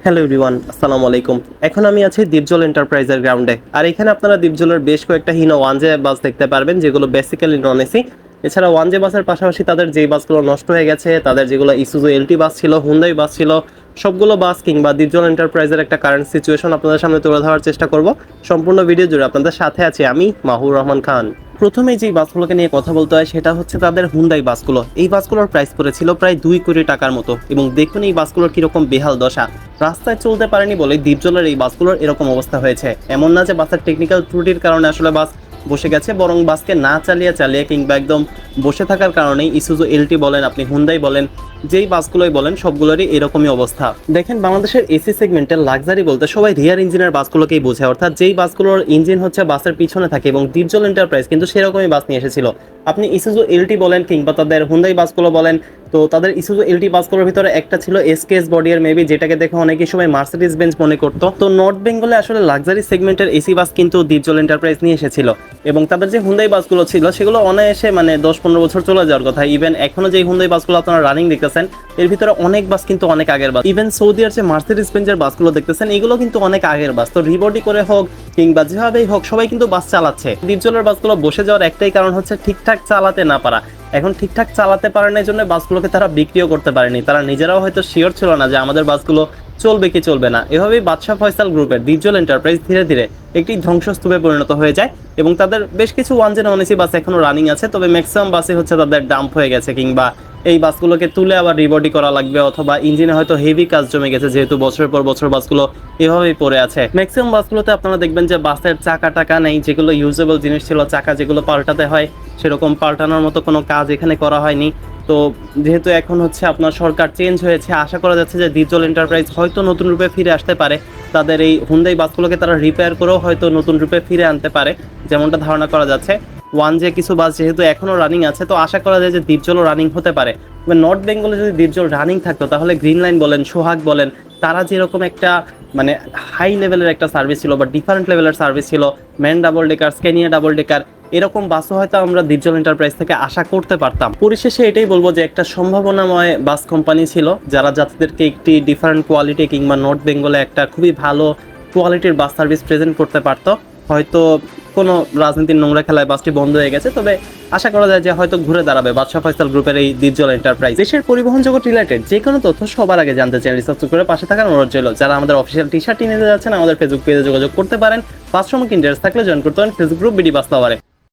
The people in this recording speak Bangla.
হ্যালো এভরিওয়ান, আসসালামু আলাইকুম। এখন আমি আছি দ্বীপজল এন্টারপ্রাইজের গ্রাউন্ডে। আর এখানে আপনারা দ্বীপজলের বেশ কয়েকটা হিনো ওয়ান জে বাস দেখতে পারবেন, যেগুলো বেসিক্যালি নন এসি। এছাড়া ওয়ান জে বাসের পাশাপাশি তাদের যেই বাসগুলো নষ্ট হয়ে গেছে, তাদের যেগুলো ইসুজু এলটি বাস ছিল, হুন্ডাই বাস ছিল, সবগুলো বাস কিংবা দ্বীপজল এন্টারপ্রাইজের একটা কারেন্ট সিচুয়েশন আপনাদের সামনে তুলে ধরার চেষ্টা করব। সম্পূর্ণ ভিডিও জুড়ে আপনাদের সাথে আছি আমি, মাহুর রহমান খান। প্রথমে যে বাসগুলোকে নিয়ে কথা বলতে হয় সেটা হচ্ছে তাদের হুন্ডাই বাসগুলো। এই বাসগুলোর প্রাইস পড়েছিল প্রায় 2 কোটি টাকার মতো, এবং দেখুন এই বাসগুলোর কিরকম বেহাল দশা। রাস্তায় চলতে পারেনি বলে দ্বীপজলের এই বাসগুলোর এরকম অবস্থা হয়েছে। এমন না যে বাসের টেকনিক্যাল ত্রুটির কারণে আসলে বাস বসে গেছে, বরং বাসকে না চালিয়ে চালিয়ে কিংবা একদম বসে থাকার কারণেই ইসুজু এলটি বলেন, আপনি হুন্ডাই বলেন, যেই বাসগুলোই বলেন সবগুলোরই এরকমই অবস্থা। দেখেন, বাংলাদেশের এসি সেগমেন্টের লাক্সারি বলতে সবাই রিয়ার ইঞ্জিনের বাসগুলোকেই বোঝায়, অর্থাৎ যেই বাসগুলোর ইঞ্জিন হচ্ছে বাসের পিছনে থাকে, এবং দ্বীপজল এন্টারপ্রাইজ কিন্তু সেরকমই বাস নিয়ে এসেছিল। আপনি ইসুজু এলটি বলেন কিংবা তাদের হুন্ডাই বাসগুলো বলেন, তো তাদের ইসুজু এলটি বাসগুলোর ভিতরে একটা ছিল এসকেএস বডি এর মেবি, যেটাকে দেখে অনেকেই সময় মার্সিডিজ বেঞ্চ মনে করতো। তো নর্থ বেঙ্গলে আসলে লাক্সারি সেগমেন্টের এসি বাস কিন্তু দ্বীপজল এন্টারপ্রাইজ নিয়ে এসেছিল, এবং তাদের যে হুন্ডাই বাসগুলো ছিল সেগুলো অনায়াসে 10-15 বছর চলে যাওয়ার কথা। ইভেন এখনো যে হুন্ডাই বাসগুলো আপনারা রানিং দেখতেছেন, এর ভিতরে অনেক বাস কিন্তু অনেক আগের বাস। ইভেন সৌদিয়ার যে মার্সিডিজ বেঞ্চের বাসগুলো দেখতেছেন, এগুলো কিন্তু অনেক আগের বাস। তো রিবডি করে হোক কিংবা যেভাবেই হোক, সবাই কিন্তু বাস চালাচ্ছে। দ্বীপজলের বাসগুলো বসে যাওয়ার একটাই কারণ হচ্ছে ঠিকঠাক চালাতে না পারা। এখন ঠিকঠাক চালাতে পারে না, এই জন্য বাসগুলোকে তারা বিক্রিও করতে পারেনি। তারা নিজেরাও হয়তো শিওর ছিল না যে আমাদের বাসগুলো চলবে কি চলবে না। এভাবেই বাদশা ফয়সাল গ্রুপের দ্বীপজল এন্টারপ্রাইজ ধীরে ধীরে একটি ধ্বংসস্তূপে পরিণত হয়ে যায়, এবং তাদের বেশ কিছু one J non AC bus এখনো রানিং আছে, তবে ম্যাক্সিমাম বাসই হচ্ছে তাদের ডাম্প হয়ে গেছে, কিংবা এই বাসগুলোকে তুলে আবার রিবডি করা লাগবে, অথবা ইঞ্জিনে হয়তো হেভি কাজ জমে গেছে, যেহেতু বছরের পর বছর বাসগুলো এভাবেই পড়ে আছে। ম্যাক্সিমাম বাসগুলোতে আপনারা দেখবেন যে বাসের চাকা টাকা নেই, যেগুলো ইউজেবল জিনিস ছিল, চাকা যেগুলো পাল্টাতে হয় সেরকম পাল্টানোর মতো কোনো কাজ এখানে করা হয়নি। তো যেহেতু এখন হচ্ছে আপনার সরকার চেঞ্জ হয়েছে, আশা করা যাচ্ছে যে দ্বীপজল এন্টারপ্রাইজ হয়তো নতুন রূপে ফিরে আসতে পারে। তাদের এই হুন্ডাই বাসগুলোকে তারা রিপেয়ার করেও হয়তো নতুন রূপে ফিরে আনতে পারে, যেমনটা ধারণা করা যাচ্ছে। ওয়ান যে কিছু বাস যেহেতু এখনো রানিং আছে, তো আশা করা যায় যে দ্বীপজলও রানিং হতে পারে। নর্থ বেঙ্গলে যদি দ্বীপজল রানিং থাকতো, তাহলে গ্রিন লাইন বলেন, সোহাগ বলেন, তারা যেরকম একটা হাই লেভেলের একটা সার্ভিস ছিল বা ডিফারেন্ট লেভেলের সার্ভিস ছিল, MAN double decker, Scania double decker, এরকম বাসও হয়তো আমরা দ্বীপজল এন্টারপ্রাইজ থেকে আশা করতে পারতাম। পরিশেষে এটাই বলবো যে একটা সম্ভাবনাময় বাস কোম্পানি ছিল, যারা যাত্রীদেরকে একটি ডিফারেন্ট কোয়ালিটি কিংবা নর্থ বেঙ্গলে একটা খুবই ভালো কোয়ালিটির বাস সার্ভিস প্রেজেন্ট করতে পারতো। হয়তো কোনো রাজনীতির নোংরা খেলায় বাসটি বন্ধ হয়ে গেছে, তবে আশা করা যায় যে হয়তো ঘুরে দাঁড়াবে বাদশা ফয়সাল গ্রুপের এই দ্বীপজল এন্টারপ্রাইজ। দেশের পরিবহন জগৎ রিলেটেড যে কোনো তথ্য সবার আগে জানতে চ্যানেল সাবস্ক্রাইব করে পাশে থাকার অনুরোধ রইল। যারা আমাদের অফিসিয়াল টি শার্ট নিতে যাচ্ছেন, আমাদের ফেসবুক পেজে যোগাযোগ করতে পারেন। বাস সম্পর্কে ইন্টারেস্ট থাকলে জয়েন করতে পারেন ফেসবুক গ্রুপ বিডি বাস লাভারে।